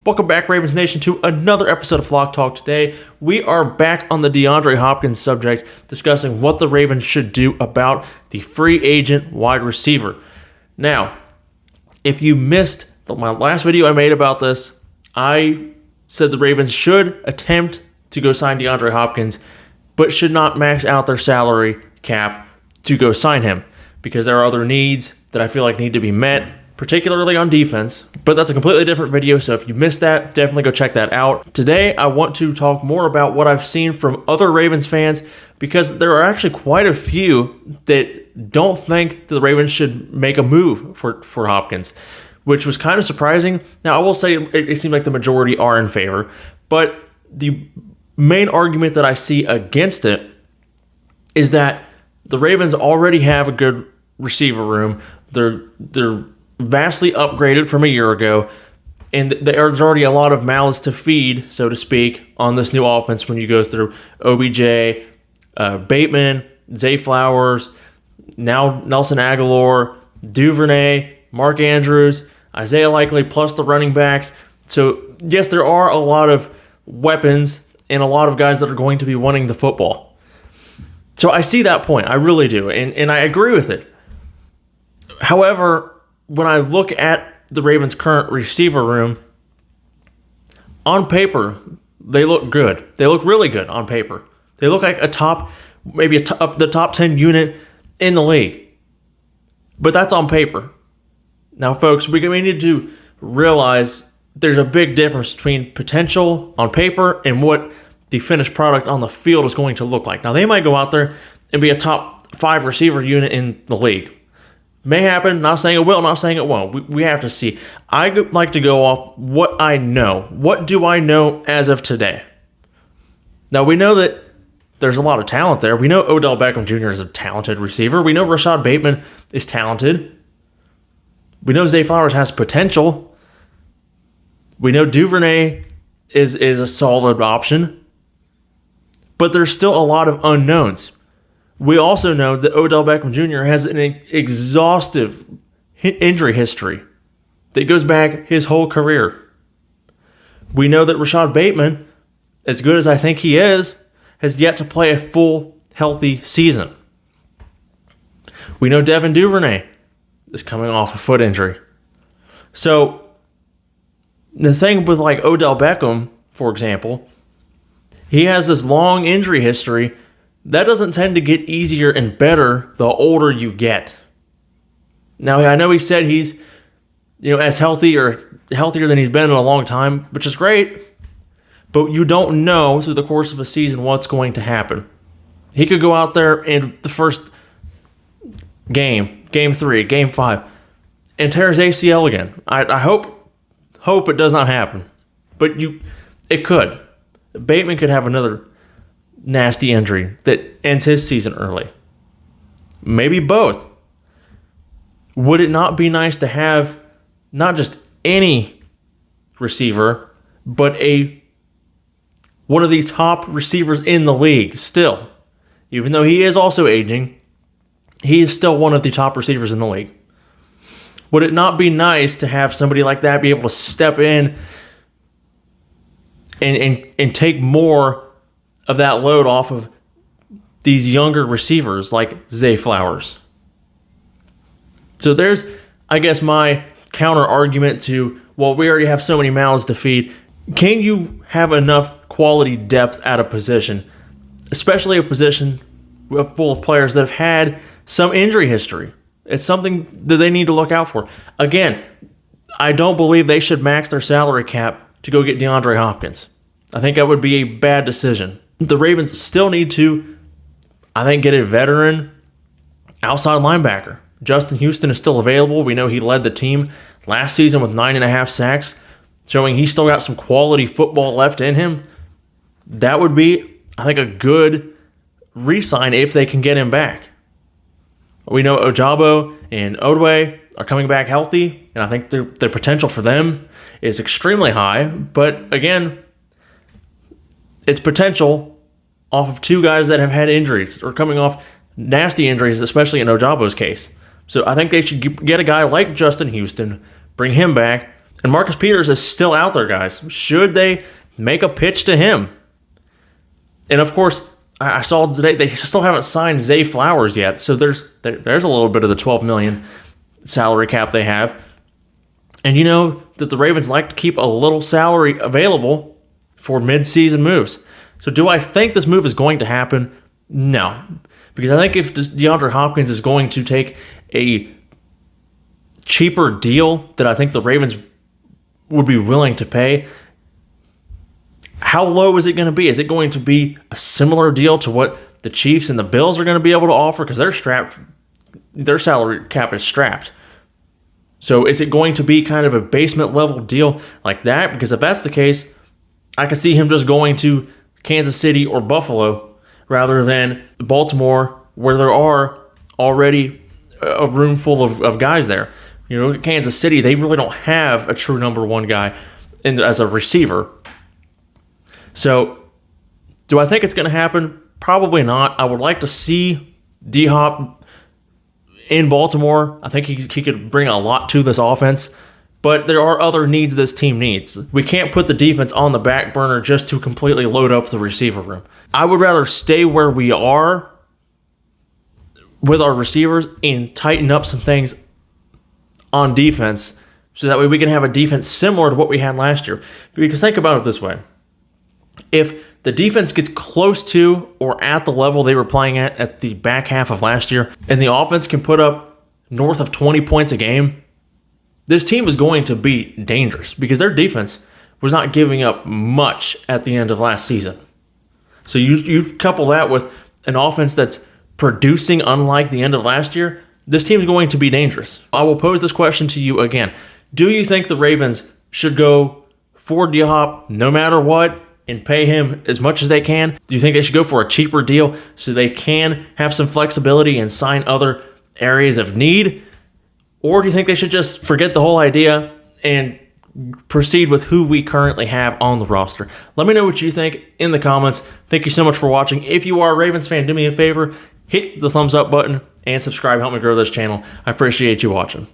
Welcome back, Ravens Nation, to another episode of Flock Talk. Today, we are back on the DeAndre Hopkins subject, discussing what the Ravens should do about the free agent wide receiver. Now, if you missed my last video I made about this, I said the Ravens should attempt to go sign DeAndre Hopkins, but should not max out their salary cap to go sign him, because there are other needs that I feel like need to be met, particularly on defense. But that's a completely different video, so if you missed that, definitely go check that out. Today, I want to talk more about what I've seen from other Ravens fans, because there are actually quite a few that don't think that the Ravens should make a move for Hopkins, which was kind of surprising. Now, I will say it seems like the majority are in favor, but the main argument that I see against it is that the Ravens already have a good receiver room. They're vastly upgraded from a year ago, and there's already a lot of mouths to feed, so to speak, on this new offense when you go through OBJ, Bateman, Zay Flowers, now Nelson Aguilar, Duvernay, Mark Andrews, Isaiah Likely, plus the running backs. So, yes, there are a lot of weapons and a lot of guys that are going to be wanting the football. So I see that point. I really do, and I agree with it. However, when I look at the Ravens' current receiver room, on paper, they look good. They look really good on paper. They look like the top 10 unit in the league. But that's on paper. Now, folks, we need to realize there's a big difference between potential on paper and what the finished product on the field is going to look like. Now, they might go out there and be a top 5 receiver unit in the league. May happen, not saying it will, not saying it won't. We have to see. I like to go off what I know. What do I know as of today? Now, we know that there's a lot of talent there. We know Odell Beckham Jr. is a talented receiver. We know Rashad Bateman is talented. We know Zay Flowers has potential. We know Duvernay is a solid option. But there's still a lot of unknowns. We also know that Odell Beckham Jr. has an exhaustive injury history that goes back his whole career. We know that Rashad Bateman, as good as I think he is, has yet to play a full, healthy season. We know Devin Duvernay is coming off a foot injury. So, the thing with like Odell Beckham, for example, he has this long injury history that doesn't tend to get easier and better the older you get. Now, I know he said he's, as healthy or healthier than he's been in a long time, which is great, but you don't know through the course of a season what's going to happen. He could go out there in the first game 3, game 5, and tear his ACL again. I hope it does not happen, but it could. Bateman could have another nasty injury that ends his season early. Maybe both. Would it not be nice to have not just any receiver, but one of these top receivers in the league still? Even though he is also aging, he is still one of the top receivers in the league. Would it not be nice to have somebody like that be able to step in and take more of that load off of these younger receivers like Zay Flowers? So there's, I guess, my counter argument to, well, we already have so many mouths to feed. Can you have enough quality depth at a position, especially a position full of players that have had some injury history? It's something that they need to look out for. Again, I don't believe they should max their salary cap to go get DeAndre Hopkins. I think that would be a bad decision. The Ravens still need to, I think, get a veteran outside linebacker. Justin Houston is still available. We know he led the team last season with 9.5 sacks, showing he's still got some quality football left in him. That would be, I think, a good re-sign if they can get him back. We know Ojabo and Odway are coming back healthy, and I think the potential for them is extremely high. But again, it's potential off of 2 guys that have had injuries or coming off nasty injuries, especially in Ojabo's case. So I think they should get a guy like Justin Houston, bring him back, And Marcus Peters is still out there, guys. Should they make a pitch to him? And of course, I saw today they still haven't signed Zay Flowers yet, so there's a little bit of the $12 million salary cap they have. And you know that the Ravens like to keep a little salary available for mid-season moves. So do I think this move is going to happen? No. Because I think if DeAndre Hopkins is going to take a cheaper deal that I think the Ravens would be willing to pay, how low is it going to be? Is it going to be a similar deal to what the Chiefs and the Bills are going to be able to offer? Because they're strapped, their salary cap is strapped. So is it going to be kind of a basement level deal like that? Because if that's the case, I could see him just going to Kansas City or Buffalo rather than Baltimore, where there are already a room full of guys there. You know, Kansas City, they really don't have a true number one guy as a receiver. So, do I think it's going to happen? Probably not. I would like to see D-Hop in Baltimore. I think he could bring a lot to this offense. But there are other needs this team needs. We can't put the defense on the back burner just to completely load up the receiver room. I would rather stay where we are with our receivers and tighten up some things on defense so that way we can have a defense similar to what we had last year. Because think about it this way. If the defense gets close to or at the level they were playing at the back half of last year, and the offense can put up north of 20 points a game, this team is going to be dangerous because their defense was not giving up much at the end of last season. So you couple that with an offense that's producing unlike the end of last year, this team is going to be dangerous. I will pose this question to you again. Do you think the Ravens should go for D-Hop no matter what and pay him as much as they can? Do you think they should go for a cheaper deal so they can have some flexibility and sign other areas of need? Or do you think they should just forget the whole idea and proceed with who we currently have on the roster? Let me know what you think in the comments. Thank you so much for watching. If you are a Ravens fan, do me a favor, hit the thumbs up button and subscribe. Help me grow this channel. I appreciate you watching.